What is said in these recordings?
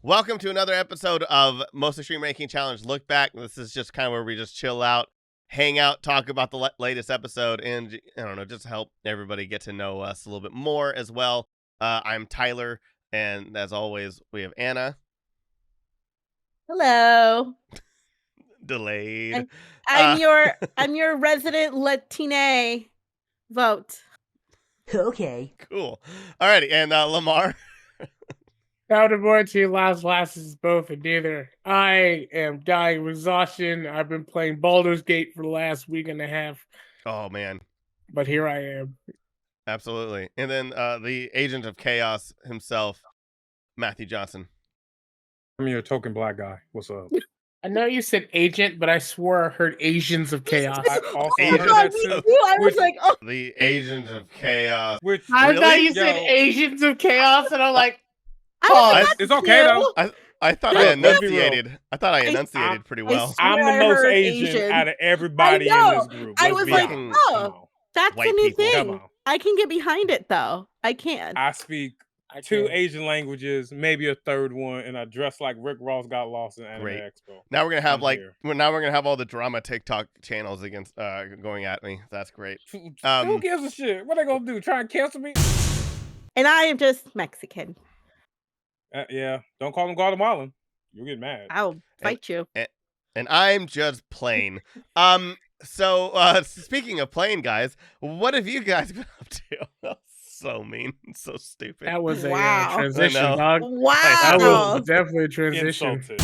Welcome to another episode of Most Extreme Ranking Challenge Lookback. This is just kind of where we just chill out, hang out, talk about the latest episode, and I don't know, just help everybody get to know us a little bit more as well. I'm Tyler, and as always, we have Anna. Hello. Delayed. I'm your resident Latina vote. Okay. Cool. Alrighty, and Lemar. Out of more to last is both and neither. I am dying of exhaustion. I've been playing Baldur's Gate for the last week and a half. Oh man. But here I am. Absolutely. And then the agent of chaos himself, Matthew Johnson. I'm your token black guy. What's up? I know you said agent, but I swore I heard Asians of Chaos. I also Agent heard that too. I was like, oh. The agent of chaos. Which I thought you Really? said Asians of Chaos, and I'm like, it's okay though. I thought Look, I let's be real. enunciated. I thought I enunciated pretty well. I I'm the I most heard Asian Asian. out of everybody I in know. this group. I Let's was be like, honest. oh. Come on. That's White the new people. Come thing. on. I can get behind it though. I can. I speak two Asian languages, maybe a third one, and I dress like Rick Ross got lost in Anime Great. Expo. Now we're gonna have I'm here. now we're gonna have all the drama TikTok channels against going at me. That's great. Who gives a shit? What they gonna do? Try and cancel me? And I am just Mexican. Yeah. Don't call them Guatemalan. You'll get mad. I'll fight you. And I'm just plain. So speaking of plain, guys, what have you guys been up to? That was so mean, so stupid. that was a Wow. transition, I know. dog. I That Wow. was definitely a transition. Insulted.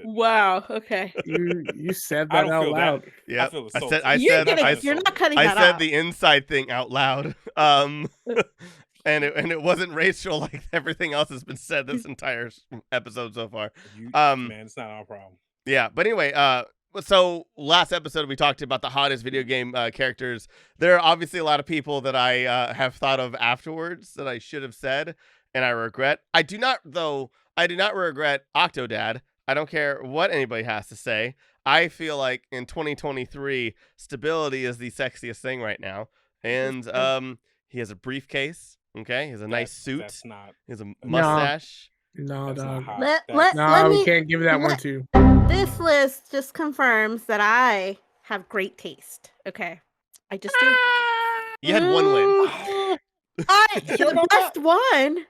Wow. Okay. You said I that don't out feel loud. that. Yeah, feel I assaulted. You're not cutting I that said out. the inside thing out loud. And it wasn't racial like everything else has been said this entire episode so far. Man, it's not our problem. Yeah, but anyway, so last episode we talked about the hottest video game characters. There are obviously a lot of people that I have thought of afterwards that I should have said, and I regret. I do not regret Octodad. I don't care what anybody has to say. I feel like in 2023, stability is the sexiest thing right now, and he has a briefcase. Okay, he has a nice suit. That's not. He has a mustache. No, That's not dog. hot. Let No, we me. can't give that one to. This list just confirms that I have great taste. Okay, I just do. You had one win. The best one.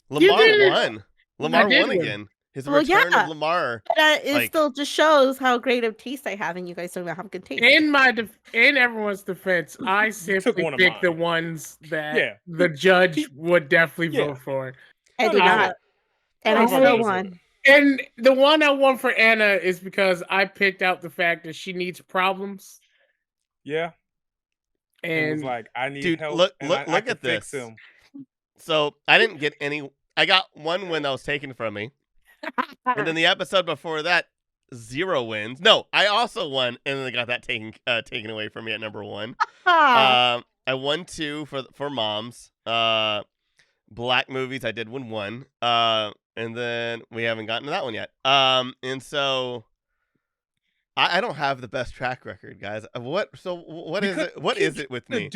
Lemar won. I Lamar did won win. again. His Well, return yeah. of Lamar. It Like- still just shows how great of taste I have, and you guys don't have good taste. In everyone's defense, I simply one of picked the mine. ones that Yeah. the judge would definitely Yeah. vote for. I did I- not, and I I still voted won. And the one I won for Anna is because I picked out the fact that she needs problems. Yeah. It was And like, I need Dude, help. look and I at can fix this. him. So I didn't get any. I got one win that was taken from me, and then the episode before that, 0 wins. No, I also won, and then I got that taken away from me at number 1. I won 2 for moms. Black movies, I did win 1. And then we haven't gotten to that one yet. And so I don't have the best track record, guys. What is it? What is it with me?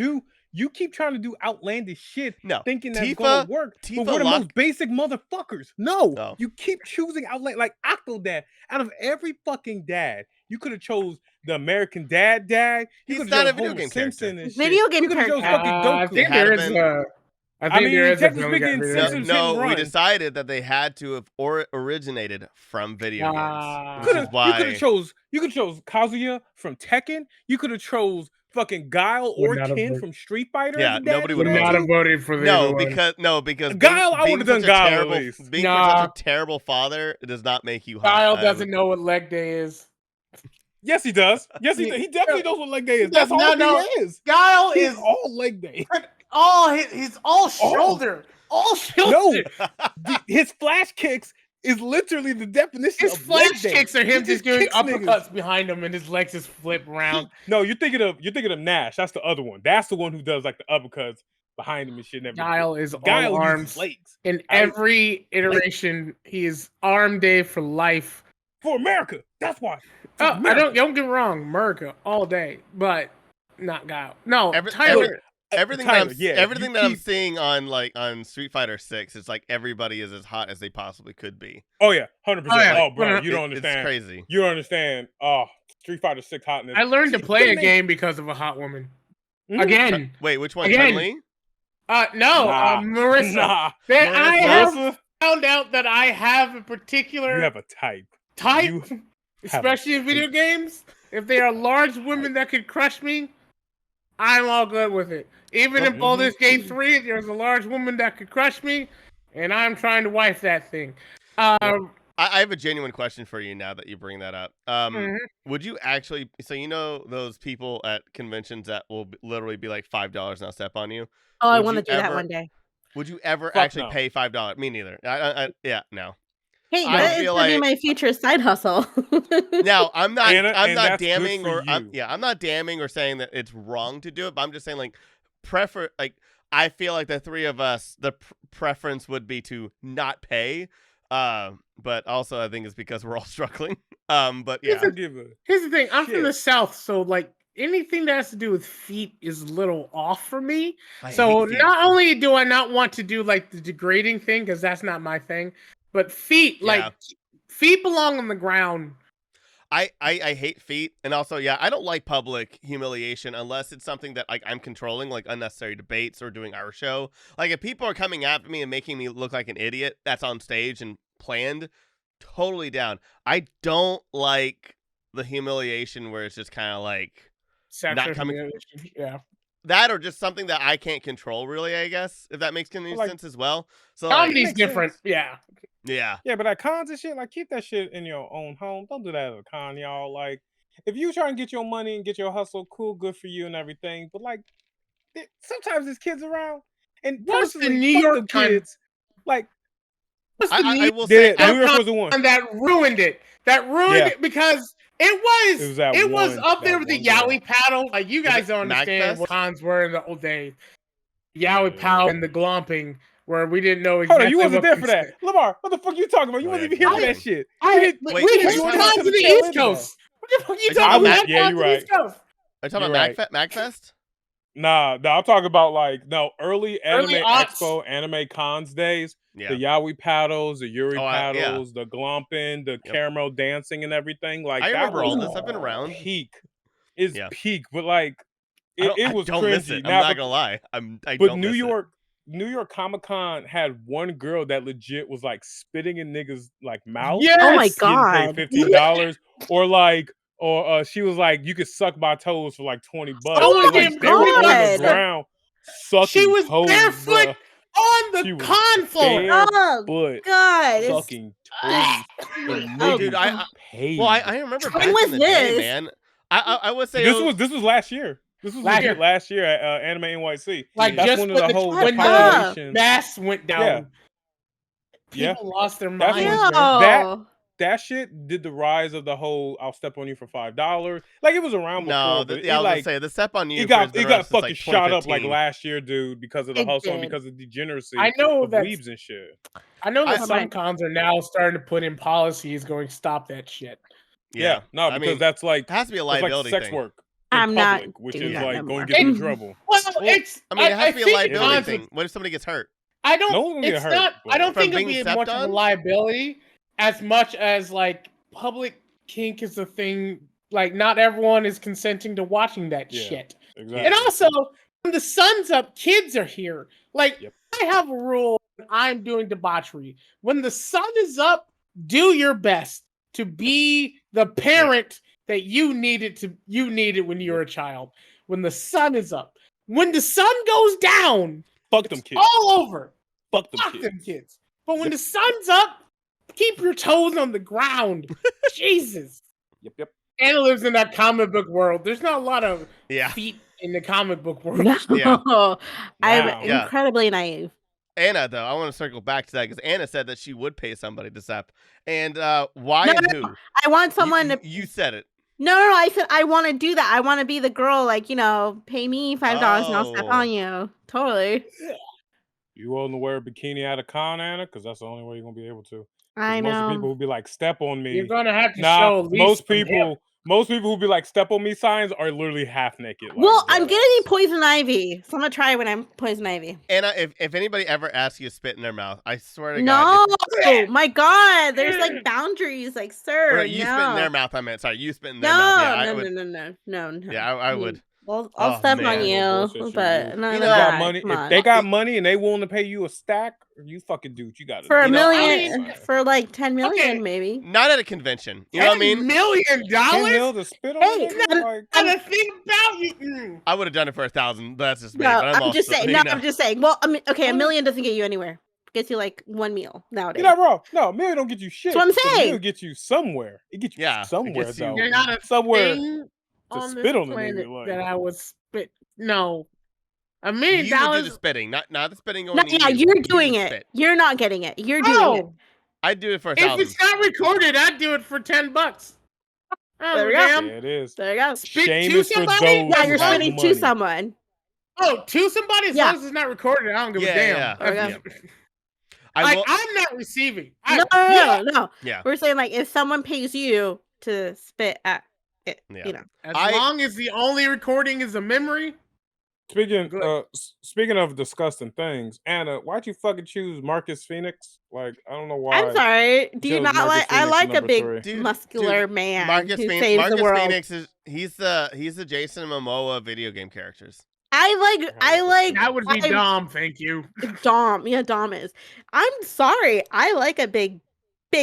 You keep trying to do outlandish shit, No, thinking that's Tifa- gonna work. Tifa But we're the lock- most basic motherfuckers. No, Oh. you keep choosing outland like Octodad. Out of every fucking dad, you could have chose the American Dad. You He's coulda not a chose video Homer game Simpson character. and shit. Video game You coulda chose character. fucking I Goku. think Had there it is been- a. I think mean, there is a technically film that got speaking, rid of No, it. Simpsons no, didn't we run. decided that they had to have originated from video games, which You is could why have chose Kazuya from Tekken. You could have chose fucking Guile Would or not have Ken voted. from Street Fighter. Yeah, as a dad. nobody Would would've not have voted for the no, other one. because Guile, I being would've done such a Guile at terrible, least. being for Nah. such a terrible father does not make you hot. Kyle doesn't know what leg day is. Yes, he does. Yes, he does. He definitely knows what leg day is. That's all No. he is. Guile He's is all leg day. he's all shoulder. All shoulder. No, his flash kicks is literally the definition His of leg flash day. kicks are him He just doing kicks niggas. uppercuts behind him and his legs just flip around. No, you're thinking of Nash. That's the other one. That's the one who does like the uppercuts behind him and shit. And everything. Guile is Guile all uses arms. legs In every iteration, he is arm day for life. for America. That's why. For Oh, America. don't get me wrong, America all day, but not Guile. No, Every- Tyler. every- everything Tyler, that yeah, everything you that I'm keep- seeing on Street Fighter 6, it's like everybody is as hot as they possibly could be. Oh yeah, 100%. Oh, yeah. Oh, bro, you don't It's understand. crazy. You don't understand. Oh, Street Fighter 6 hotness. I learned to See, play a they- game because of a hot woman. Mhm. Again. Wait, which one? Again. Chun-Li? No, Nah. Marissa. Nah. I have Marissa, found out that I have a particular you have a type. type, you have a especially in video games. If they are large women that could crush me, I'm all good with it. Even in Mhm. Baldur's Gate 3, there's a large woman that could crush me, and I'm trying to wife that thing. I have a genuine question for you now that you bring that up. Mhm. Would you actually? So you know those people at conventions that will literally be like $5 and I'll step on you. Oh, I Would want to you do that ever- one day. Would you ever Fuck actually no. pay $5? Me neither. Yeah, no. Hey, I that is feel gonna be like- my future side hustle. Now I'm not. Anna, I'm and not that's good damning for or you. I'm not damning or saying that it's wrong to do it. But I'm just saying like I feel like the three of us, the preference would be to not pay. But also I think it's because we're all struggling. But yeah. I don't give a Here's the thing. I'm from shit. the South, so like anything that has to do with feet is a little off for me. I So hate feet. not only do I not want to do like the degrading thing, because that's not my thing, but feet, like Yeah. feet belong on the ground. I hate feet, and also I don't like public humiliation unless it's something that like I'm controlling, like unnecessary debates or doing our show. Like if people are coming after me and making me look like an idiot, that's on stage and planned. Totally down. I don't like the humiliation where it's just kind of like Sexual coming- humiliation, yeah. that, or just something that I can't control. Really, I guess if that makes any Like- sense as well. So like, Comedy's makes different, sense. yeah. yeah, Yeah, but at cons and shit, like keep that shit in your own home. Don't do that at a con, y'all. Like, if you try and get your money and get your hustle, cool, good for you and everything. But like, sometimes there's kids around, and What's the personally, New fuck York them Times- kids. Like, What's the I New will say New York was the one. York that ruined it? That ruined Yeah. it because it was that it was one- up there that with the one girl. Yowie paddle. Like you guys it don't understand MagFest? what cons were in the old days. Yowie Yeah. paddle and the glomping, where we didn't know Hold exactly. on, you wasn't what there we for that, said. Lamar. What the fuck you talking about? You Oh, wasn't yeah, even here for glomping. that shit. I, You didn't- Wait, we you had talking cons about in the tail East end of Coast. What the fuck you Are you talking talking about? about We yeah, had you're cons in the East Coast. Are you talking You're about MagFest? Nah, I'm talking about like early Early anime aughts. expo, anime cons days. Yeah. The Yowie paddles, the Yuri Oh, yeah. paddles, the glomping, the caramel dancing and everything. Like I that remember all was this. I've been around. peak. Is Yeah. peak, but like I it don't was miss cringy. it. Now, I'm not but- gonna lie. I But don't miss it. New York Comic Con had one girl that legit was like spitting in niggas like mouth. Yes! Oh my getting god. paid $15, or she was like, you could suck my toes for like $20. Oh And, my like, they were on the God. ground sucking She was toes, barefoot bruh. on She the was con floor. bare- Oh But god. It's- sucking toes. The Oh, niggas Dude, I paid. well, I remember When back was in the day, this? man. I would say this was last year. This was Last legit year. last year at Anime NYC. Like That's just when when the whole when the population. mass went down. Yeah. People lost their That's minds. when- man. Ew. That shit did the rise of the whole "I'll step on you for $5." Like it was around before, no. but I it, was like gonna say the step on you. it got for the it got rest is, fucking like, shot up like 2015. last year, dude, because of the It hustle and did. because of degeneracy I know of that weebs and shit. I know that I- some might- cons are now starting to put in policies going stop that shit. Yeah, no, I because mean, that's like it has to be a it's like liability sex thing. work. In I'm not public, which doing is that like no going more. to get you in trouble. Well, Well, it's. I mean, it has to be a think liability cons thing. would- What if somebody gets hurt? I don't. No one's gonna get it's hurt, not. I but- don't From think it'll being be stepped much of a on? liability as much as like public kink is a thing. Like not everyone is consenting to watching that Yeah. shit. Exactly. And also, when the sun's up, kids are here. Like Yep. I have a rule. When I'm doing debauchery. When the sun is up, do your best to be the parent that you needed when you were a child. When the sun is up. When the sun goes down, Fuck them it's kids. all over. Fuck them Fuck kids. them kids. But when the sun's up, keep your toes on the ground. Jesus. Yep. Anna lives in that comic book world. There's not a lot of Yeah. feet in the comic book world. No. Yeah. I'm Wow. Yeah. incredibly naive. Anna, though, I want to circle back to that because Anna said that she would pay somebody to step. And why No, and no, who? I want someone to. You said it. No, I said I want to do that. I want to be the girl, like, pay me $5 and I'll step Oh. on you. Totally. You willing to wear a bikini at a con, Anna? Because that's the only way you're gonna be able to. 'Cause I most of the know. people will be like, "Step on me." You're gonna have to Nah, show at least most some hip. people Most people who be like "step on me" signs are literally half naked. Like, Well, I'm dead gonna ass. need poison ivy, so I'm gonna try when I'm poison ivy. And if anybody ever asks you to spit in their mouth, I swear to God. No, my God, there's like boundaries, like sir. Or you no. spit in their mouth. I meant sorry. You spit in their mouth. Yeah, I No, would. no. Yeah, I would. I'll Oh, step on man. you, No bullshit, but you none of know, got that. money. Come If on. they got money and they willing to pay you a stack, you fucking do what you got to For do. a million, I mean, for like 10 million, okay. maybe. Not at a convention. You know what I mean? $10 million? 10 mil to spit on Hey, it? Like, And the thing about you, I would have done it for 1,000. That's just me. No, but I'm just also, saying. you No, know. I'm just saying. Well, I mean, okay, $1 million doesn't get you anywhere. It gets you like one meal nowadays. you're not wrong. No, million don't get you shit. That's what I'm but saying. Million get you somewhere. It gets you Yeah, it somewhere gets you- though. you're not a Somewhere thing to on spit this on the planet nigga. Like, that I would spit. No, $1 million. You would do the spitting, not the spitting going No, to yeah, you. you're You doing would it. spit. You're not getting it. You're doing it. Oh, I'd do it for if 1,000. it's not recorded, I'd do it for $10. Oh, There we go. damn. yeah, it is. There you go. Spit Shame to is for somebody? those Yeah, who you're have spitting money. to someone. Oh, to somebody? As Yeah. long as it's not recorded, I don't give a Yeah, damn. yeah. There we I will. I'm not receiving. No. Yeah. We're saying like if someone pays you to spit at it, Yeah. you know. As I- long as the only recording is a memory. Good. Speaking of disgusting things, Anna, why'd you fucking choose Marcus Phoenix? Like, I don't know why. I'm sorry. Do you chose not Marcus like? I Phoenix like a number big 3. Dude, muscular man Marcus who Phoenix, saves the world. Phoenix is he's the Jason Momoa video game characters. I like. That would be I- Dom, thank you. Dom. Yeah, Dom is. I'm sorry. I like a big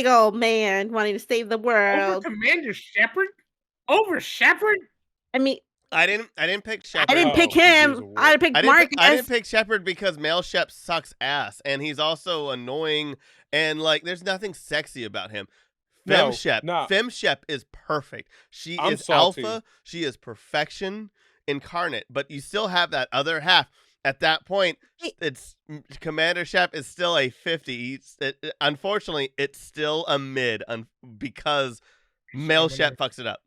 old man wanting to save the Over world. Commander Shepard? Over Shepard? I mean, I didn't pick Shepard. I didn't pick Gears him. of War. I picked Marcus. I didn't pick Shepard because male Shep sucks ass, and he's also annoying, and like there's nothing sexy about him. No, Fem Shep, nah. Fem Shep is perfect. She I'm is salty. alpha. She is perfection incarnate. But you still have that other half. At that point, it's Commander Shep is still a 50. Unfortunately, it's still a mid because male Shep fucks it up.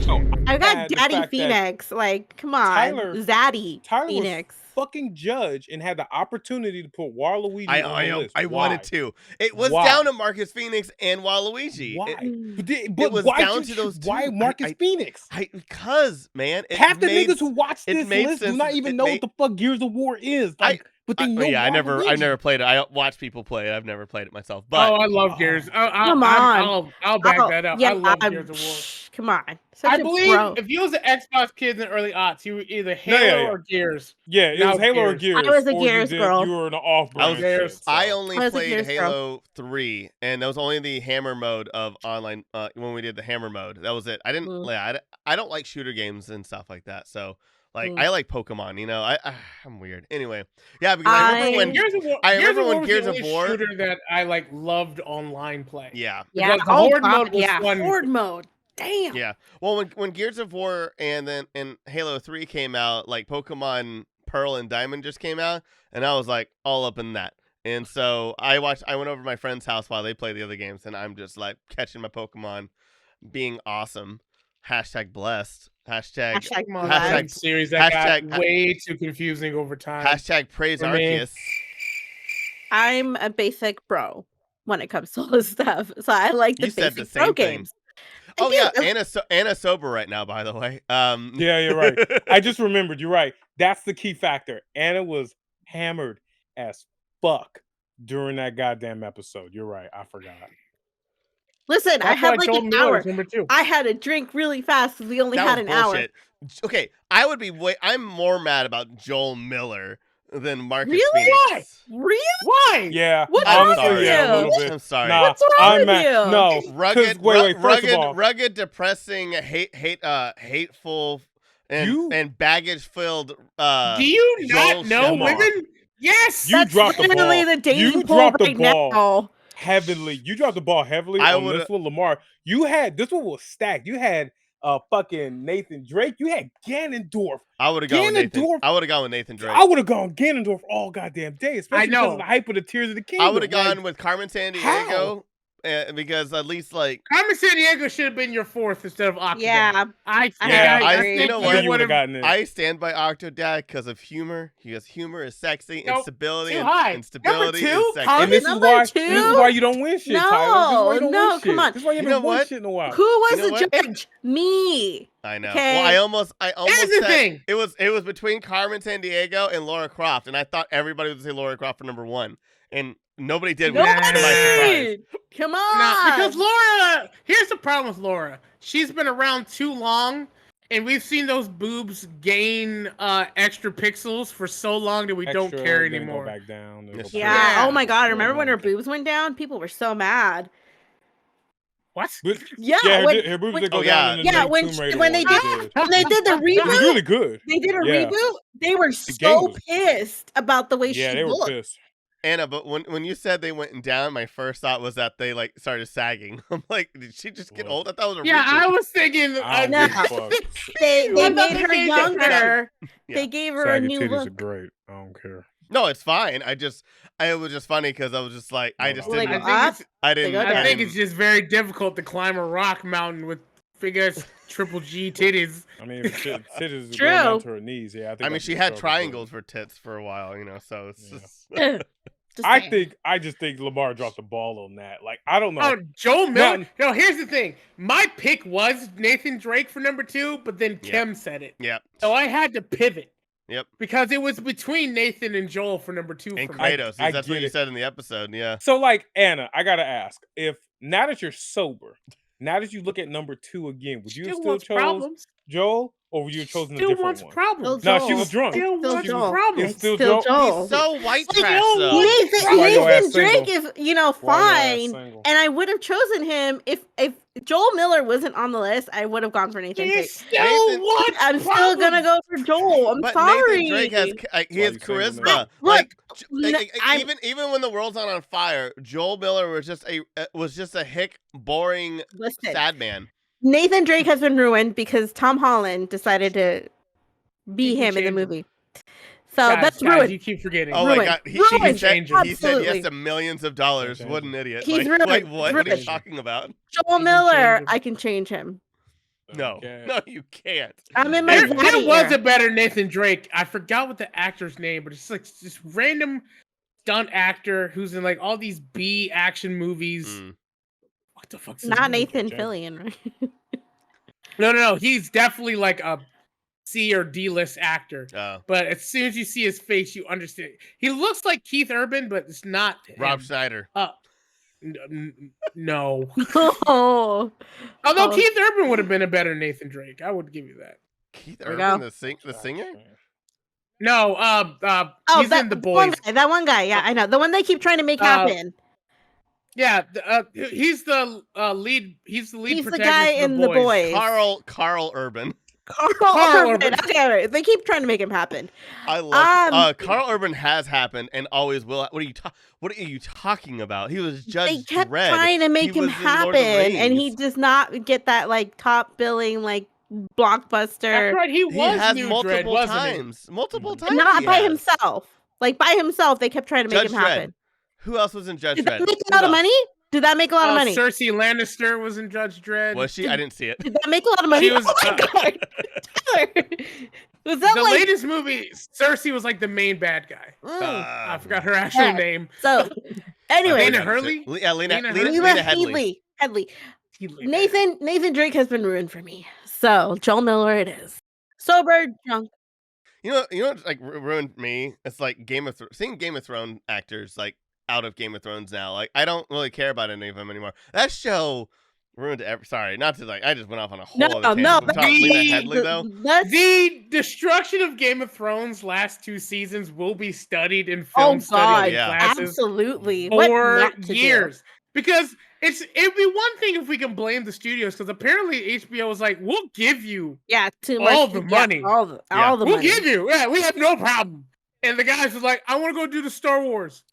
So I got had the Daddy fact that Phoenix. Like, come on, Tyler- Zaddy Tyler Phoenix. was fucking judge and had the opportunity to put Waluigi on the list. I wanted Why? to. It was Why? down to Marcus Phoenix and Waluigi. Why? It But was why down to those Why two. Marcus Phoenix? Because man, it Half the made, niggas who watch it this made list do sense- not even it know made- what the fuck Gears of War is. Like, but they know. I never Waluigi. played it. I watch people play it. I've never played it myself. But Oh, I love Gears. Come on. I'll back Oh, that up. yeah, I love Gears of War. Come on. Such I a believe bro. if you was an Xbox kid in the early aughts, you were either Halo yeah. or Gears. Yeah, it Now was Halo or Gears. Gears. I was a or Gears girl. You were an off I was brand. Gears. I only I was a played Gears girl. Halo 3, and that was only the hammer mode of online. When we did the hammer mode, that was it. I didn't. I don't like shooter games and stuff like that. So like, I like Pokemon. You know, I'm weird. Anyway, yeah, because I remember when Gears of War. I remember when was Gears the of only War- shooter that I like loved online play. yeah. Yeah, Because the Horde mode was yeah, fun. Horde mode. Damn. Yeah. Well, when Gears of War and Halo 3 came out, like Pokemon Pearl and Diamond just came out, and I was like all up in that. And so I went over to my friend's house while they played the other games, and I'm just like catching my Pokemon, being awesome. Hashtag blessed. Hashtag Pokemon Hashtag- series that hashtag- got way too confusing over time. hashtag praise For me. Arceus. I'm a basic bro when it comes to all this stuff. So I like the You said basic the bro same thing. games. I Oh do. yeah, Anna's sober right now, by the way. Yeah, you're right. I just remembered. You're right. That's the key factor. Anna was hammered as fuck during that goddamn episode. You're right. I forgot. Listen, I That's had why like Joel an Miller hour. is number 2. I had to drink really fast because we only that had was an hour. bullshit. Okay, I'm more mad about Joel Miller than Marcus Really? Phoenix. Really? Why? Yeah. What's I'm wrong honestly, with yeah, a you? little bit. I'm sorry. Nah, What's wrong I'm with mad. you? No. 'cause Rugged, wait, first of all, rugged, depressing, hateful, and baggage-filled. Do you Joel not know Lemar. women? Yes. You That's dropped the literally ball. the dating You pool dropped the right ball. now. heavily. You dropped the ball heavily I on would've- this one, Lamar. You had this one was stacked. You had fucking Nathan Drake. You had Ganondorf. I would have gone with Nathan. Ganondorf- I would have gone with Nathan Drake. I would have gone Ganondorf all goddamn day, especially because know. of the hype of the Tears of the Kingdom. I would have Like, gone with Carmen Sandiego. how? because at least like Carmen Sandiego should have been your fourth instead of Octodad. Yeah. I think Yeah, I agree. think You know you what? You would have would've- gotten it. I stand by Octodad because of humor. Because humor is sexy and Nope, stability too and, high. and stability Number is two, sexy. Carmen And this is Number why two? this is why you don't win shit, Tyler. This is why you don't No, win shit. come on. This is why you You haven't know won what? shit in a while. Who was You know the what? judge? Me. I know. Okay. Well, I almost Here's the said thing. it was between Carmen Sandiego and Lara Croft, and I thought everybody would say Lara Croft for number 1, and nobody did. Which is to my surprise. Come on. No, because Laura. Here's the problem with Laura. She's been around too long, and we've seen those boobs gain extra pixels for so long that we don't Extra, care then anymore. Go back down. then Yes, go sure. back Yeah. Yeah. Oh my God. Remember when her Okay. boobs went down? People were so mad. What? But, Yeah. yeah, when, her boobs when- did go Oh, down in the yeah, late when Tomb she- Raider when they one, did- when they did the It was reboot, really good. they did a Yeah. reboot. They were game so was- pissed about the way Yeah, she they were looked. pissed. Anna, but when you said they went down, my first thought was that they like started sagging. I'm like, did she just get Well, old? I thought it was a Yeah, I reboot. was thinking. I don't No. give a fuck. They I thought made they her changed that younger. Yeah. They gave her a Saggy new titties are look. great. I don't care. No, it's fine. It was just funny because I was just like, I No, just no. Well, they didn't. go up. I they didn't. go I down. think it's just very difficult to climb a rock mountain with big ass triple G titties. I mean, if titties is True. going down to her knees, yeah. I think I mean, that's she a had struggle, but- triangles for tits for a while, so it's Yeah. just. Just I saying. just think Lamar dropped the ball on that. Like, I don't know. Oh, Joel Miller. Now- No, here's the thing. My pick was Nathan Drake for number 2, but then Yeah. Kim said it, Yep. so I had to pivot. Yep. Because it was between Nathan and Joel for number 2 And for me. Kratos. I That's what get you it. said in the episode. Yeah. So, like, Anna, I gotta ask: if now that you're sober, now that you look at number 2 again, would you have Still still wants chose problems. Joel, or would you have chosen a Still different wants one? problems. Still No, she was drunk. Still Still wants Joel. problems. It's still Still Joel. Joel. He's so white Still trash Joel. though. Nathan, Why your ass Nathan Drake single? is, Why your ass fine. single? And I would have chosen him if Joel Miller wasn't on the list. I would have gone for Nathan He Drake. still Nathan- wants I'm still gonna problems. go for Joel. I'm But sorry. Nathan Drake has he why has you single charisma. now. Look, Like I'm- even when the world's not on fire, Joel Miller was just a hick, boring, Listen, sad man. Nathan Drake has been ruined because Tom Holland decided to be You can him in the change him. movie. So Guys, that's guys, ruined. you keep forgetting. Oh my Ruined. god, he Ruined. said Absolutely. yes to millions of dollars. Change What him. an idiot! He's Like, ruined. wait, what are you Ruined. talking about? Joel can Miller, change him. I can change him. No, Okay. no, you can't. I'm in my There Zaddy was era. a better Nathan Drake. I forgot what the actor's name, but it's like this random stunt actor who's in like all these B action movies. Mm. What the fuck's his Not name? Nathan James. Fillion, right? No. He's definitely like a C or D list actor. Oh, But as soon as you see his face, you understand. He looks like Keith Urban, but it's not Rob him. Schneider. No. Oh, Although Oh. Keith Urban would have been a better Nathan Drake. I would give you that. Keith There we Urban, go. the singer. No, oh, he's that in The one Boys. guy. That one guy. Yeah, I know. The one they keep trying to make happen. Yeah, he's the lead. He's the lead. He's the protagonist guy of in The Boys. Carl Urban. Carl Urban. Urban. Okay, they keep trying to make him happen. I love Um, Karl Urban has happened and always will. What are you talking about? He was They Judge kept Dredd. trying to make He him was in Lord of happen, the and he Rings. does not get that like top billing like blockbuster. That's right. He He was has New Dredd, multiple wasn't times. Multiple times. Not he by has. himself. Like by himself, they kept trying to make Judge him Dredd. happen. Who else was in Judge Did Dredd? that make a Who lot of else? money? Did that make a lot of he? money? Cersei Lannister was in Judge Dredd. Was she? I didn't see it. Did that make a lot of money? She was, oh my god! Tyler! Was that the like? latest movie, Cersei was like the main bad guy. I forgot her actual yeah. name. So, anyway, Lena Hurley? Yeah, Lena Lena Headley. Headley. Nathan Drake has been ruined for me. So Joel Miller, it is. Sober, drunk. You know what like ruined me? It's like seeing Game of Thrones actors like out of Game of Thrones now. Like I don't really care about any of them anymore. That show ruined sorry, not to like I just went off on a whole other tangent. No. We're talking Lena Headley though. The destruction of Game of Thrones last 2 seasons will be studied in Oh film God, study yeah. classes absolutely. What for not to do. years. Because it'd be one thing if we can blame the studios, because apparently HBO was like, we'll give you, Yeah, too much. all the yeah, money. all the Yeah. all the we'll money. give you. Yeah, we have no problem. And the guys was like, I want to go do the Star Wars.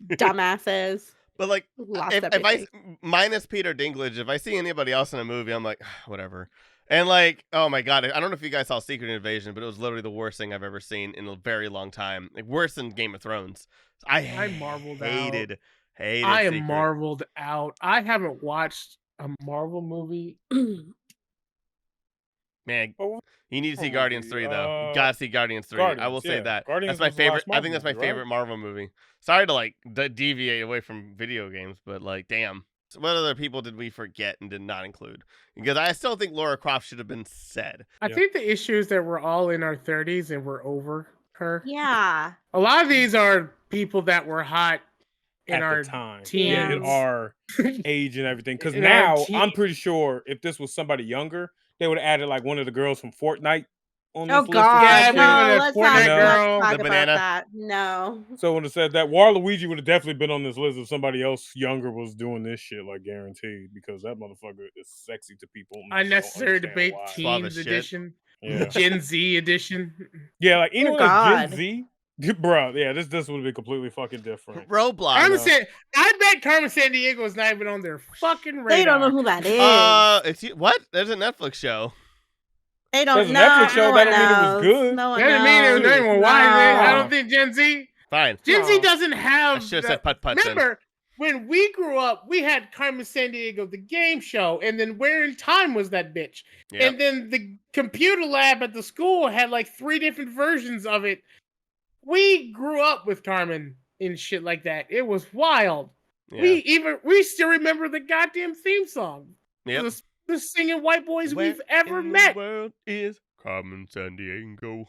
Dumbasses. But like Lost if I everything. minus Peter Dinklage, if I see anybody else in a movie, I'm like whatever. And like, oh my god, I don't know if you guys saw Secret Invasion, but it was literally the worst thing I've ever seen in a very long time. Like worse than Game of Thrones. I marveled out. hated Hate I it am secret. marveled out. I haven't watched a Marvel movie. Man, Oh, you need to see Marvel Guardians movie, 3 though. You gotta see Guardians 3. I will Guardians, say yeah. that. Guardians That's my was the last favorite. I think that's my Marvel movie, right? favorite Marvel movie. Sorry to like deviate away from video games, but like, damn. So what other people did we forget and did not include? Because I still think Lara Croft should have been said. I think the issue is that we're all in our 30s and we're over her. Yeah. A lot of these are people that were hot in At our the time. teens. Yeah, in our age and everything. Because In our now, teen- I'm pretty sure if this was somebody younger, they would have added like one of the girls from Fortnite on this Oh list. God, Yeah, no, maybe the let's Fortnite not girl, talk the about banana. that. No. So when it said that, Waluigi would have definitely been on this list if somebody else younger was doing this shit, like guaranteed, because that motherfucker is sexy to people. and I just don't unnecessary understand debate why. Suave as teens shit. edition, Yeah, Gen Z edition. yeah, like Dear anyone that's God. Gen Z, bro. Yeah, this would have been completely fucking different. Roblox. I bet Carmen Sandiego is not even on their fucking radar. They don't know who that is. What? There's a Netflix show. They There's don't a know. Netflix show, No that one don't mean it was knows. good. No one Doesn't mean it was knows. anyone. Why is it? I No. don't think Gen Z. Fine. Gen Z No. doesn't have. I should have said putt putt then. Remember when we grew up, we had Carmen Sandiego, the game show, and then Where in Time was that bitch, Yep. and then the computer lab at the school had like 3 different versions of it. We grew up with Carmen and shit like that. It was wild. Yeah. We still remember the goddamn theme song. Yep. The singing white boys Where we've ever in met. The world is Carmen Sandiego.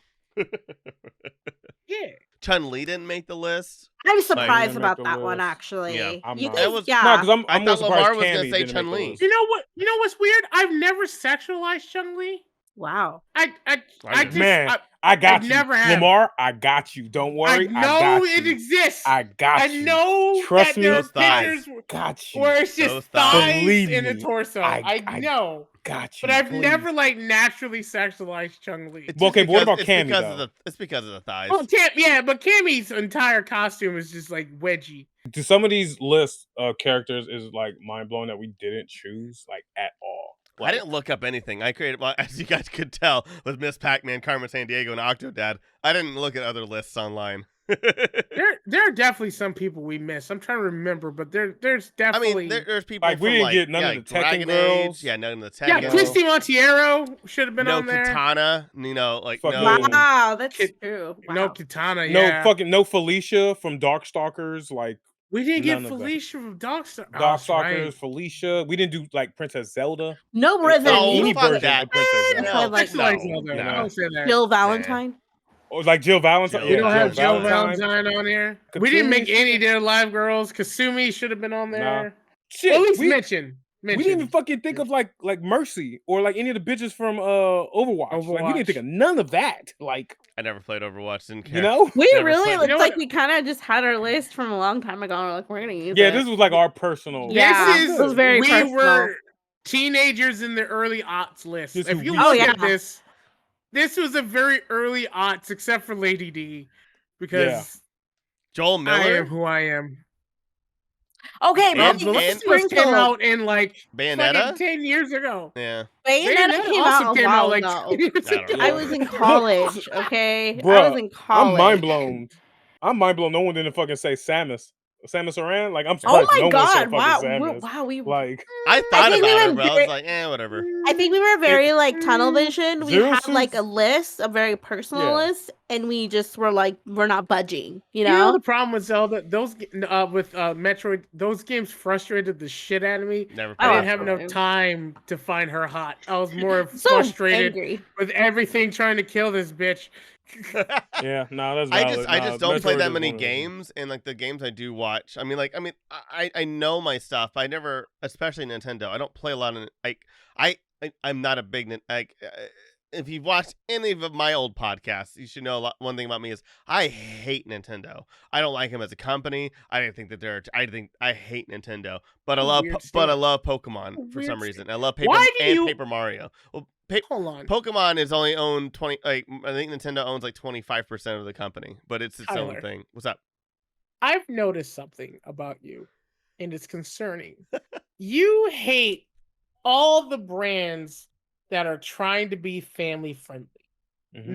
Yeah. Chun-Li didn't make the list. I'm surprised didn't about make the that one list. actually. Yeah, I'm You not. guys, It was- yeah. No, because I'm I more thought surprised Lemar was gonna Cammy say didn't make the Chun-Li. list. You know what? You know what's weird? I've never sexualized Chun-Li. Wow. I just Man, I got I you. never have. Lamar, I got you. Don't worry. I know got it you. exists. I got I you. know Trust that me. there are Those thighs. pictures Got you. where it's Those just thighs. thighs Believe in a me, torso. I know. Got you. But I've please. never like naturally sexualized Chun-Li. It's Okay, just but what about it's Cammy, because though? of it's because of the thighs. Well, but Cammy's entire costume is just like wedgie. To some of these lists of characters is like mind blowing that we didn't choose like at all. I didn't look up anything. I created, well, as you guys could tell, with Miss Pac-Man, Carmen Sandiego, and Octodad. I didn't look at other lists online. There are definitely some people we miss. I'm trying to remember, but there's I definitely. mean, there's people Like, we from, didn't like, get none of the Tekken Dragon girls. Age. Yeah, none of the Tekken. yeah, you know. Christy Montiero should have been No on there. Katana. You know, like, Fucking no. no. Wow, that's Kid- true. Wow. No Katana. Yeah. No Felicia from Darkstalkers. Like We didn't get none of that. Felicia from Darkstalkers. Darkstalkers, Felicia. We didn't do like Princess Zelda. No Resident Oh, Evil. Any fuck version that. of Princess Zelda. No, Like, no, Zelda. no. Don't say that. Jill Valentine. Or like Jill Valentine. Jill We Yeah, don't have Jill Valentine. Valentine on here. We didn't Katsumi make any should- of their live girls. Kasumi should have been on there. Shit, At least we mention. didn't even fucking think of like Mercy or like any of the bitches from Overwatch. Like we didn't think of none of that. Like I never played Overwatch. Didn't care. you know. We Never really played- looks You know like what? we kind of just had our list from a long time ago. And we're like, we're gonna use Yeah, it. this was like our personal. Yeah, This is it was very we personal. were teenagers in the early aughts list. This If is you we- look Oh, at yeah. this was a very early aughts, except for Lady D, because Joel I Miller? am who I am. Okay, And- but and- This came out in like Bayonetta? fucking 10 years ago. Yeah. Bayonetta came out a while like ago. 10 years I don't ago. know. I was in college, okay? I Bruh, was in college. I'm mind blown. I'm mind blown. No one didn't fucking say Samus. Samus Aran. Like I'm Oh surprised my no one god! said Wow, fucking Samus. wow, we. Like I thought think we about it, went but I was very- like, whatever. I think we were very like tunnel vision. We Zero had like a Suits- list, a very personal Yeah. list, and we just were like, we're not budging. You You know know? the problem with Zelda, those with Metroid, those games frustrated the shit out of me. Never I Oh, didn't have enough absolutely. time to find her hot. I was more So frustrated angry. with everything trying to kill this bitch. yeah, no, that's I valid. just I Nah, just don't play Metroid that is many one of those. games, and like the games I do watch. I mean, I know my stuff. But I never, especially Nintendo. I don't play a lot of like I'm not a big like. If you've watched any of my old podcasts, you should know one thing about me is I hate Nintendo. I don't like them as a company. I didn't think that they're. I hate Nintendo, but I love Weird but I statement. love Pokemon for some Weird reason. I love Paper Why do and you- Paper Mario. Well, Hold on. Pokemon is only owned 20. Like I think Nintendo owns like 25% of the company, but it's its own Tyler. thing. What's up? I've noticed something about you, and it's concerning. You hate all the brands that are trying to be family friendly. Mhm.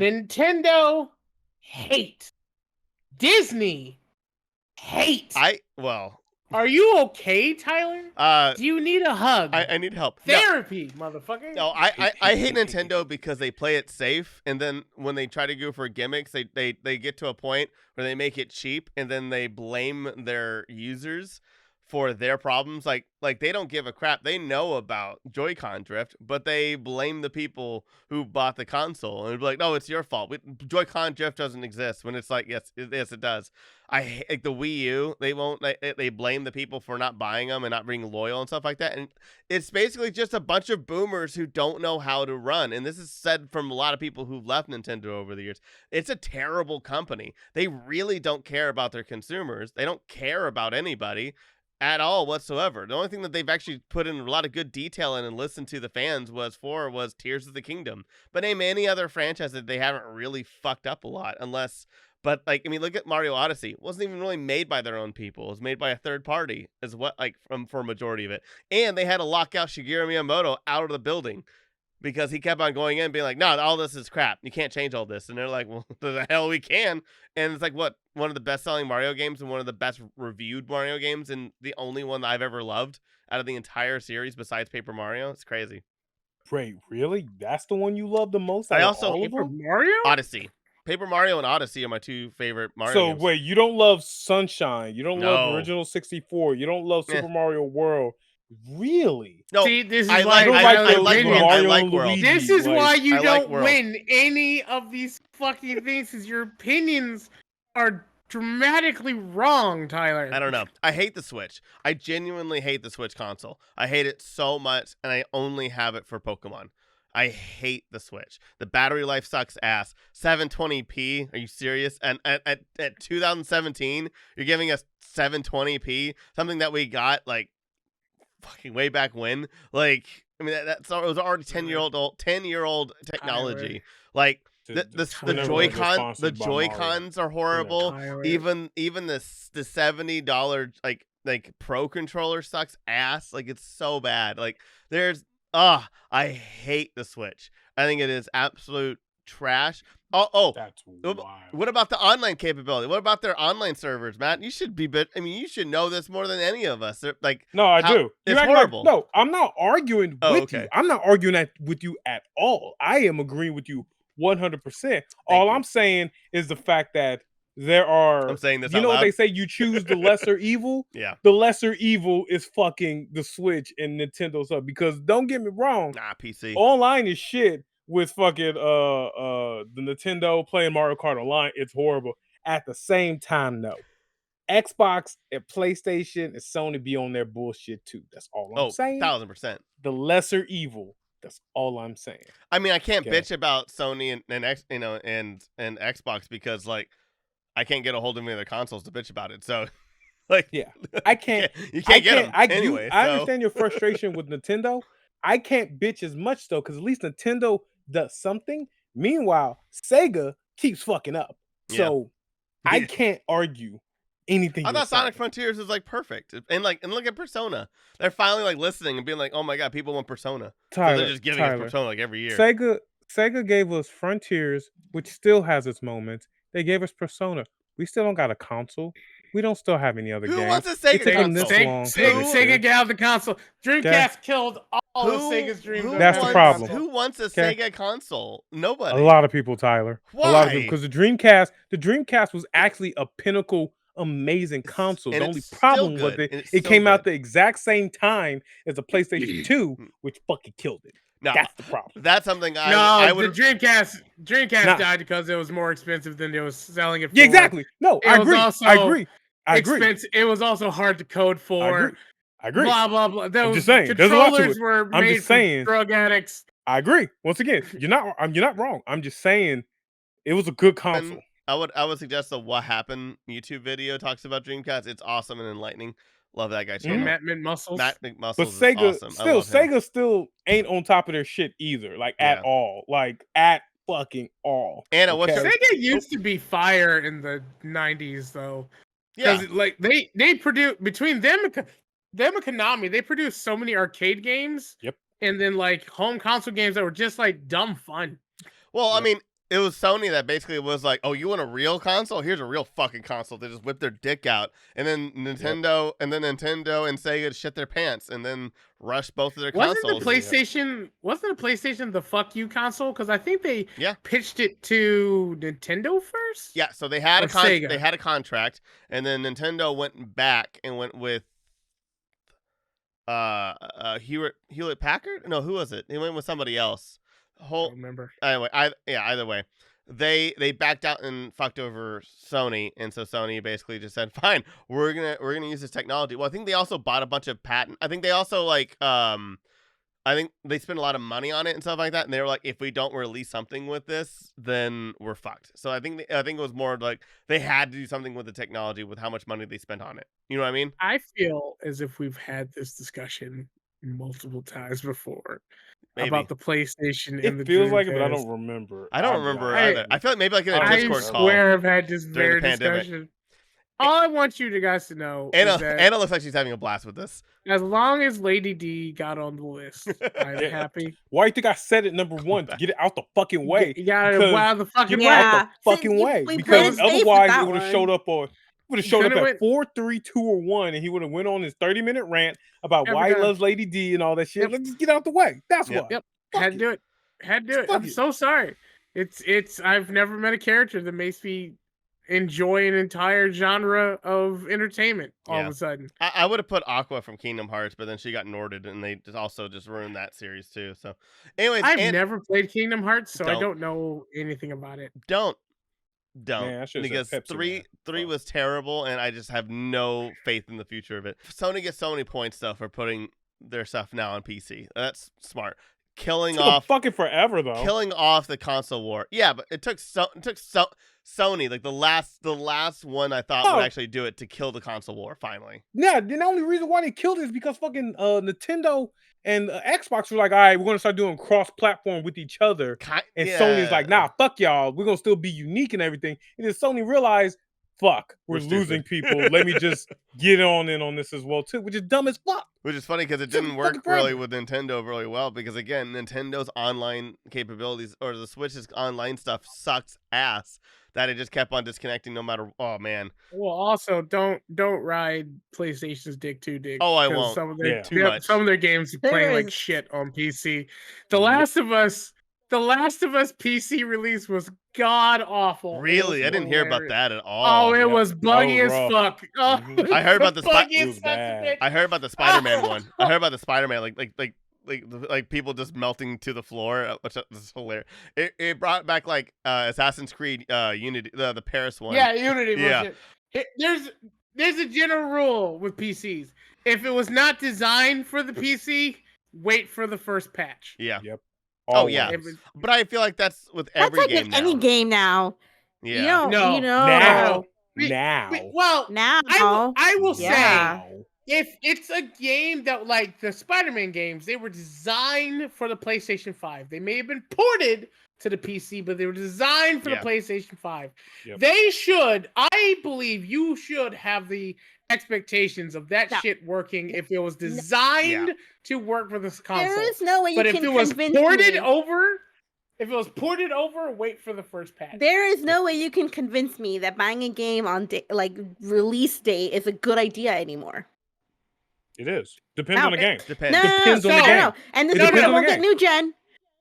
Are you okay, Tyler? Do you need a hug? I need help. No. Therapy, motherfucker. No, I hate Nintendo because they play it safe, and then when they try to go for gimmicks, they get to a point where they make it cheap, and then they blame their users for their problems. Like they don't give a crap. They know about Joy-Con drift, but they blame the people who bought the console, and be like, "No, it's your fault. Joy-Con drift doesn't exist." When it's like, yes, it does. Like the Wii U. They blame the people for not buying them and not being loyal and stuff like that. And it's basically just a bunch of boomers who don't know how to run. And this is said from a lot of people who've left Nintendo over the years. It's a terrible company. They really don't care about their consumers. They don't care about anybody at all whatsoever. The only thing that they've actually put in a lot of good detail in and listened to the fans was Tears of the Kingdom. But name any other franchise that they haven't really fucked up a lot, but like, I mean, look at Mario Odyssey. It wasn't even really made by their own people. It was made by a third party for a majority of it. And they had to lock out Shigeru Miyamoto out of the building because he kept on going in and being like, "No, all this is crap. You can't change all this." And they're like, "Well, the hell we can." And it's like, what? One of the best-selling Mario games and one of the best reviewed Mario games, and the only one that I've ever loved out of the entire series besides Paper Mario. It's crazy. Wait, really? That's the one you love the most? I out of also all of Paper them? Mario? Odyssey. Paper Mario and Odyssey are my two favorite Mario So games. wait, you don't love Sunshine? You don't love No. Original 64? You don't love Eh. Super Mario World? Really? No, See, this is I why like You don't I, like I the like Super World. I Mario like and World. Luigi? This is like- why you I like don't World. win any of these fucking things, because your opinions are dramatically wrong, Tyler. I don't know. I hate the Switch. I genuinely hate the Switch console. I hate it so much, and I only have it for Pokemon. I hate the Switch. The battery life sucks ass. 720p? Are you serious? And at 2017, you're giving us 720p, something that we got like fucking way back when. Like, I mean, it was already 10-year-old technology. Like the whenever Joy-Con, sponsored the by Mario. Joy-Cons are horrible. Tyler. Even the $70 like Pro controller sucks ass. Like, it's so bad. Like, I hate the Switch. I think it is absolute trash. That's What wild. about the online capability? What about their online servers, Matt? You should you should know this more than any of us. Like, No, I do. it's act like- horrible. no, I'm not arguing Oh, with okay. you. I'm not arguing with you at all. I am agreeing with you 100%. All you. I'm saying is the fact that there are. I'm saying this You out know what loud. they say? You choose the lesser evil. Yeah. The lesser evil is fucking the Switch and Nintendo's up. Because don't get me wrong, Nah, PC. online is shit with fucking the Nintendo playing Mario Kart Online. It's horrible. At the same time, no. Xbox and PlayStation and Sony be on their bullshit too. That's all I'm saying. 1000%. The lesser evil. That's all I'm saying. I mean, I can't Okay. bitch about Sony and Xbox because like I can't get a hold of any of their consoles to bitch about it. So like, Yeah, I can't. you can't get them I anyway. I so. understand your frustration with Nintendo. I can't bitch as much though, because at least Nintendo does something. Meanwhile, Sega keeps fucking up. Yeah. So I Yeah. can't argue anything. I you're thought Sonic saying. Frontiers was like perfect, and look at Persona. They're finally like listening and being like, "Oh my god, people want Persona." So Tyler, they're just giving us Persona like every year. Sega gave us Frontiers, which still has its moments. They gave us Persona. We still don't got a console. We don't still have any other Who games. wants a Sega It took them this console? long. for Sega, this Sega shit. get out the console. Dreamcast killed all of Who- Sega's dreams. who of That's the having a problem. console. Who wants a Okay. Sega console? Nobody. A lot of people, Tyler. A lot of Why? people, because the Dreamcast was actually a pinnacle, amazing console. and The only it's still problem was good, that and it's it still came out good. the exact same time as the PlayStation 2, which fucking killed it. No, That's the problem. that's something I No, would. the Dreamcast Nah. died because it was more expensive than it was selling it for. Yeah, exactly. No, It I was agree. also I agree. I agree. Expensive. It was also hard to code I for. agree. I agree. Blah blah blah. Those just saying, there's a lot to controllers it. were I'm made just for saying. drug addicts. I agree. Once again, you're not wrong. I'm just saying it was a good console. I would suggest the What Happened YouTube video talks about Dreamcast. It's awesome and enlightening. Love that guy. channel. Matt Mid-Muscles. Matt McMuscles But is Sega awesome. I love him. Sega still ain't on top of their shit either, like at Yeah. all, like at fucking all. Anna, what's your- Sega used to be fire in the 90s though. Yeah, Because like they produce between them and Konami, they produced so many arcade games. Yep. And then like home console games that were just like dumb fun. well, I Yep. mean, it was Sony that basically was like, "Oh, you want a real console? Here's a real fucking console." They just whipped their dick out, and then Nintendo and Sega shit their pants, and then rushed both of their Wasn't consoles. the PlayStation the fuck you console? Because I think they Yeah. pitched it to Nintendo first. Yeah, so they had Or Sega. they had a contract, and then Nintendo went back and went with Hewlett Packard. No, who was it? He went with somebody else. I don't remember. Anyway, either way, they backed out and fucked over Sony, and so Sony basically just said, "Fine, we're gonna use this technology." Well, I think they also bought a bunch of patent. I think they also I think they spent a lot of money on it and stuff like that, and they were like, "If we don't release something with this, then we're fucked." So I think it was more like they had to do something with the technology with how much money they spent on it. You know what I mean? I feel as if we've had this discussion multiple times before Maybe. about the PlayStation and the It feels like it, but I Dreamcast. don't remember. I don't I'll be remember honest. either. I feel like maybe like in a I Discord call. swear I've had this during the very pandemic. discussion. All I want you guys to know Anna, is that Anna looks like she's having a blast with this. as long as Lady D got on the list, I'm Yeah. happy. Why you think I said it number one to get it out the fucking way? You got it Because out the fucking Get way. it Yeah. out the fucking See, way. we Because played safe with otherwise that it would have one. showed up on You could've at went- 4, 3, 2, or 1, and he would have went on his 30-minute rant about Every why he time. loves Lady D and all that shit. Yep. Let's just get out the way. That's Yep. why. Yep. Fuck Had to it. do it. Had to do it. Fuck I'm it. so sorry. It's I've never met a character that makes me enjoy an entire genre of entertainment all Yeah. of a sudden. I would have put Aqua from Kingdom Hearts, but then she got Norded, and they just ruined that series too. So, anyways, I've and never played Kingdom Hearts, so I Don't. don't know anything about it. don't Man, I should've because said Pepsi, three man. was terrible, and I just have no faith in the future of it. Sony gets so many points though for putting their stuff now on PC. That's smart. Killing Took off fucking forever though. killing off the console war. Yeah, but it took Sony, like the last one I thought would Oh. actually do it to kill the console war finally. Yeah, the only reason why they killed it is because fucking Nintendo and Xbox were like, all right, we're gonna start doing cross-platform with each other. And Sony's like, nah, fuck y'all. We're gonna still be unique and everything. And then Sony realized, fuck, we're We're losing stupid. people. Let me just get on this as well too, which is dumb as fuck. Which is funny because it Took didn't fucking work really forever. with Nintendo really well because again, Nintendo's online capabilities or the Switch's online stuff sucks ass. That it just kept on disconnecting no matter. Oh man. Well, also don't ride PlayStation's dick too dick. Oh, I 'cause won't. Some of their, Yeah. Too much. some of their games are There playing like is- shit on PC. The Last of Us PC release was god awful. It Really, was I didn't hear about hilarious. that at all. Oh, it Yep. was buggy was as rough. fuck. Oh, Mhm. it I heard was about the Spi- buggy It as was such a bad. bitch. I heard about the Spider-Man one. I heard about the Spider-Man like people just melting to the floor, which is hilarious. It brought back like Assassin's Creed Unity, the Paris one. Yeah, Unity. Yeah. Bullshit. There's a general rule with PCs. If it was not designed for the PC, wait for the first patch. Yeah. Yep. Oh, yeah. Always. If it- But I feel like that's with That's every like game in now. any game now. Yeah. You know, No. you know. Now. We- Now. well, Now. I will Yeah. say, if it's a game that, like the Spider-Man games, they were designed for the PlayStation 5. They may have been ported to the PC, but they were designed for Yeah. the PlayStation 5. Yep. They should, I believe you should have the expectations of that No. shit working if it was designed to work for this console. There is no way you But if can it was convince ported me. over, wait for the first patch. There is no way you can convince me that buying a game on release date is a good idea anymore. It is. Depends No, on the game. Depends. No, Depends on the no, game. no. And the It thing is, depends I on won't the get game. new gen.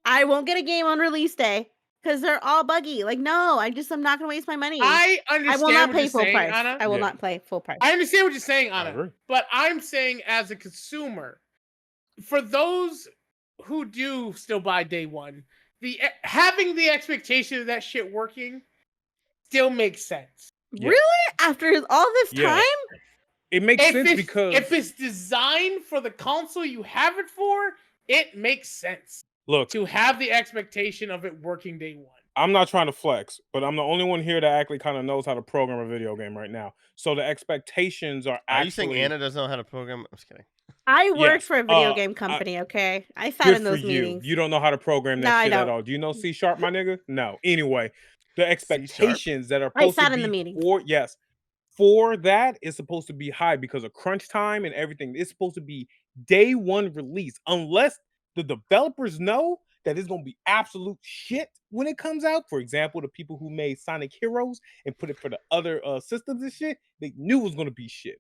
I won't get a game on release day because they're all buggy. Like, no, I'm not gonna waste my money. I I understand will not what pay you're full saying, price. Anna. I will Yeah. not pay full price. I understand what you're saying, I Anna. agree. But I'm saying as a consumer, for those who do still buy day one, having the expectation of that shit working still makes sense. Yeah. Really? After all this Yeah. time? It makes sense If because it's designed for the console you have it for, it makes sense look, to have the expectation of it working day one. I'm not trying to flex, but I'm the only one here that actually kind of knows how to program a video game right now. So the expectations are Are actually you saying Anna doesn't know how to program? I'm just kidding. I worked Yes, for a video game company, okay? I sat good in for those you. meetings. You don't know how to program No, that I shit at don't. all. Do you know C sharp, my nigga? No. Anyway, the expectations that are I supposed sat to in the be meeting. for that is supposed to be high because of crunch time and everything. It's supposed to be day one release, unless the developers know that it's gonna be absolute shit when it comes out. For example, the people who made Sonic Heroes and put it for the other systems and shit, they knew it was gonna be shit.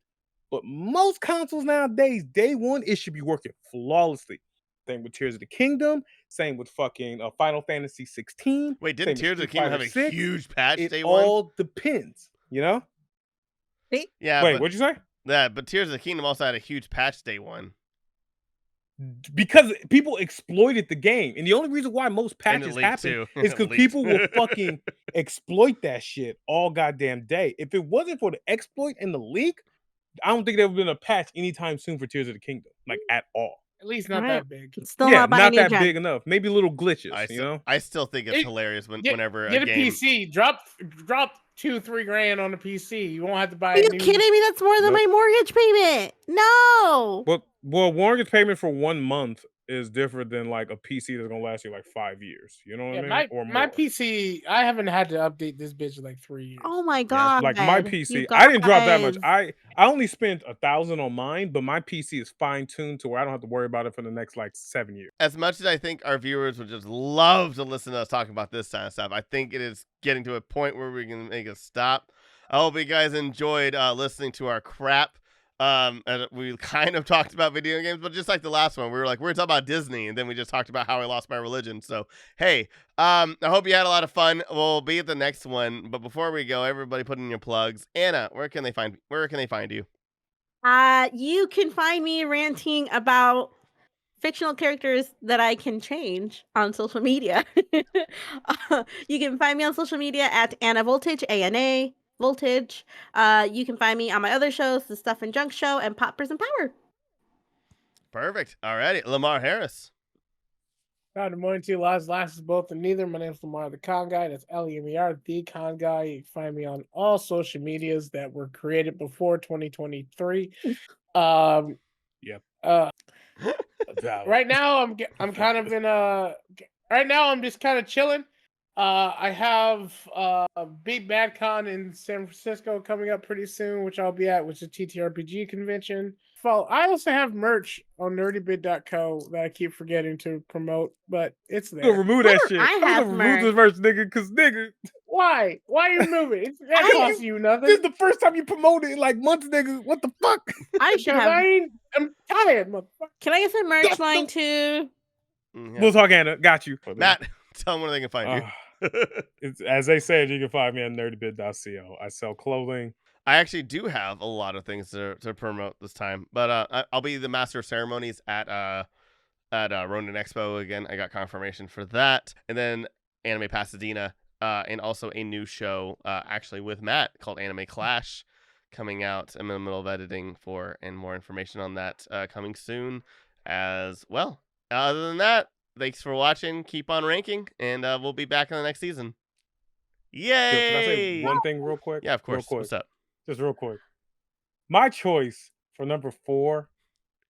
But most consoles nowadays, day one, it should be working flawlessly. Same with Tears of the Kingdom. Same with fucking Final Fantasy 16. Wait, didn't Tears of the Kingdom have a huge patch It day one? all depends, you know? Yeah. Wait, but, what'd you say? but Tears of the Kingdom also had a huge patch day one. Because people exploited the game. And the only reason why most patches happen too. is because people will fucking exploit that shit all goddamn day. If it wasn't for the exploit and the leak, I don't think there would have been a patch anytime soon for Tears of the Kingdom, like at all. At least not that big. It's still Yeah, not, not that gen. big enough. Maybe little glitches, you know? I still think it's hilarious whenever get a game... PC. Drop $2-3 grand on a PC. You won't have to buy. Are you kidding me? That's more than my mortgage payment. No. Well, mortgage payment for 1 month is different than like a PC that's gonna last you like 5 years. You know what I mean? Or my more. PC, I haven't had to update this bitch in like 3 years. Oh my god! Like my PC, I didn't drop that much. I only spent $1,000 on mine, but my PC is fine tuned to where I don't have to worry about it for the next like 7 years. As much as I think our viewers would just love to listen to us talking about this kind of stuff, I think it is getting to a point where we can make a stop. I hope you guys enjoyed listening to our crap. And we kind of talked about video games, but just like the last one, we were talking about Disney, and then we just talked about how I lost my religion. So hey, I hope you had a lot of fun. We'll be at the next one, but before we go, everybody put in your plugs. Anna, where can they find you? You can find me ranting about fictional characters that I can change on social media. You can find me on social media at Anna Voltage, ANA Voltage. You can find me on my other shows, the Stuff and Junk Show and Pop Prism Power. Perfect. Alrighty, Lemar Harris. Good morning to you, last is both and neither. My name is LemartheConGuy. That's Lemer, the Con Guy. You can find me on all social medias that were created before 2023. Yep. Right now I'm kind of in right now I'm just kind of chilling. I have Big Bad Con in San Francisco coming up pretty soon, which I'll be at, which is a TTRPG convention. I also have merch on nerdybit.co that I keep forgetting to promote, but it's there. Remove that shit. I have remove this merch, nigga, because nigga. Why? Why you remove it? That costs you nothing. This is the first time you promoted it in like months, nigga. What the fuck? I should have. I'm tired, motherfucker. Can I get some merch line too? Yeah. We'll talk, Anna. Got you. Matt, tell them where they can find you. It's, as they said, you can find me on nerdybit.co. I sell clothing. I actually do have a lot of things to promote this time, but I'll be the master of ceremonies at Ronin Expo again. I got confirmation for that, and then Anime Pasadena, and also a new show actually with Matt called Anime Clash, coming out. I'm in the middle of editing for, and more information on that coming soon as well. Other than that, thanks for watching. Keep on ranking, and we'll be back in the next season. Yay! Can I say one thing real quick? Yeah, of course. Real quick. What's up? Just real quick. My choice for number 4,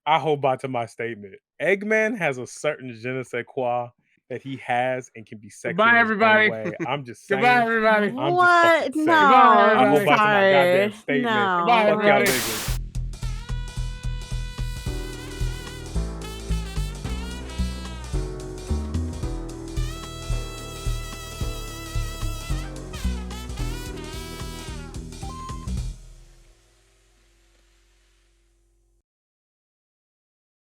I hold by to my statement. Eggman has a certain je ne sais quoi that he has and can be sexy. Goodbye, everybody. Way. I'm just saying. Goodbye, everybody. I'm what? just fucking No, saying. I hold by to my sorry. goddamn statement. No. Goodbye, Fuck y'all everybody. niggas.